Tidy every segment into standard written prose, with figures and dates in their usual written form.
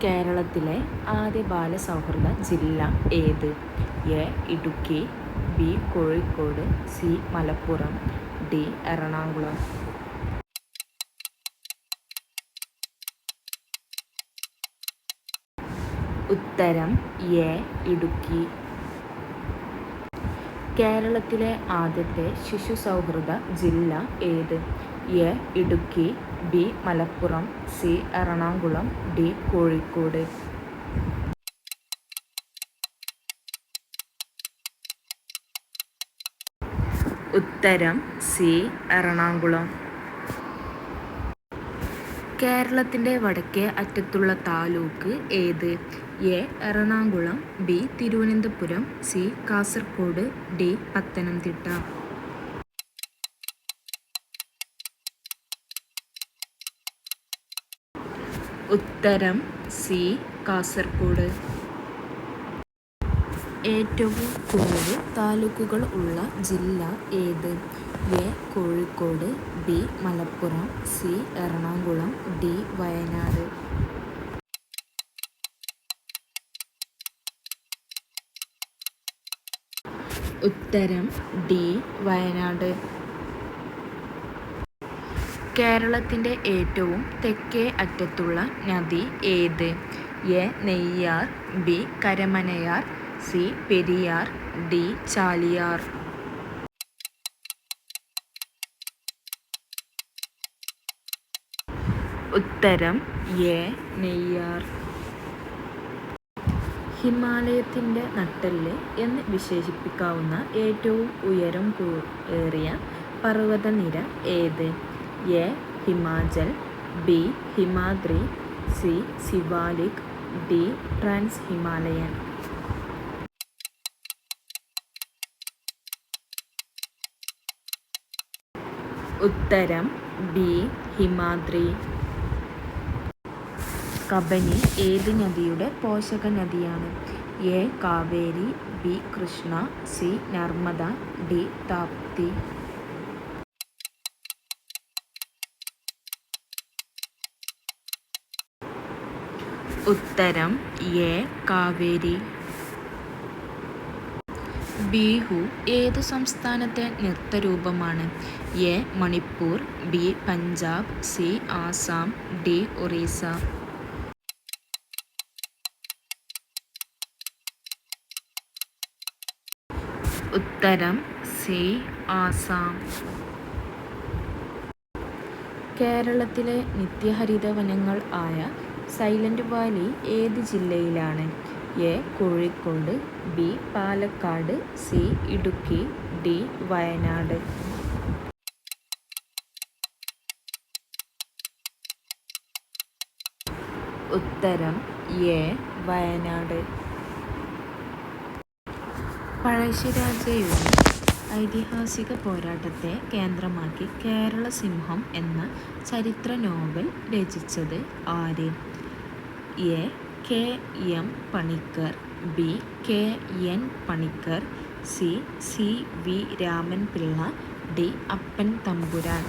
കേരളത്തിലെ ആദ്യ ബാലസൗഹൃദ ജില്ല ഏത്? A. Idukki, B. Kozhikode, C. Malappuram, D. Ernakulam. ഉത്തരം എ. ഇടുക്കി. കേരളത്തിലെ ആദ്യത്തെ ശിശു സൗഹൃദ ജില്ല ഏത്? A. Idukki, B. Malappuram, C. Ernakulam, D. Kozhikode. ഉത്തരം സി. എറണാകുളം. കേരളത്തിൻ്റെ വടക്കേ അറ്റത്തുള്ള താലൂക്ക് ഏത്? A. Ernakulam, B. Thiruvananthapuram, C. Kasaragod, D. Pathanamthitta. ഉത്തരം സി. കാസർഗോഡ്. ഏറ്റവും കൂടുതൽ താലൂക്കുകൾ ഉള്ള ജില്ല ഏത്? A. Kozhikode, B. Malappuram, C. Ernakulam, D. Wayanad. ഉത്തരം ഡി. വയനാട്. കേരളത്തിൻ്റെ ഏറ്റവും തെക്കേ അറ്റത്തുള്ള നദി ഏത്? A. Neyyar, B. Karamanayar, C. Periyar, D. Chaliyar. ഉത്തരം എ. നെയ്യാർ. ഹിമാലയത്തിൻ്റെ നട്ടെല്ല് എന്ന് വിശേഷിപ്പിക്കാവുന്ന ഏറ്റവും ഉയരം ഏറിയ പർവ്വതനിര ഏത്? A. Himachal, B. Himadri, C. Siwalik, D. Trans Himalayan. ഉത്തരം ബി. ഹിമാദ്രി. കബനി ഏത് നദിയുടെ പോഷക നദിയാണ്? A. Kaveri, B. Krishna, C. Narmada, D. Tapti. ഉത്തരം എ. കാവേരി. ബിഹു ഏത് സംസ്ഥാനത്തെ നൃത്തരൂപമാണ്? A. Manipur, B. Punjab, C. Assam, D. Orissa. ഉത്തരം സി. ആസാം. കേരളത്തിലെ നിത്യഹരിതവനങ്ങൾ ആയ സൈലന്റ് വാലി ഏത് ജില്ലയിലാണ്? A. Kozhikode, B. Palakkad, C. Idukki, D. Wayanad. ഉത്തരം എ. വയനാട്. പഴശ്ശിരാജയുടെ ഐതിഹാസിക പോരാട്ടത്തെ കേന്ദ്രമാക്കി കേരള സിംഹം എന്ന ചരിത്ര നോവൽ രചിച്ചത് ആര്? A. K. M. Panikkar, B. K. N. Panikkar, C. C. V. Raman Pillai, D. Appan Thampuran.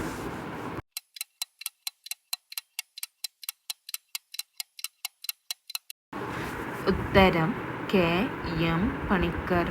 ഉത്തരം കെ. എം. പണിക്കർ.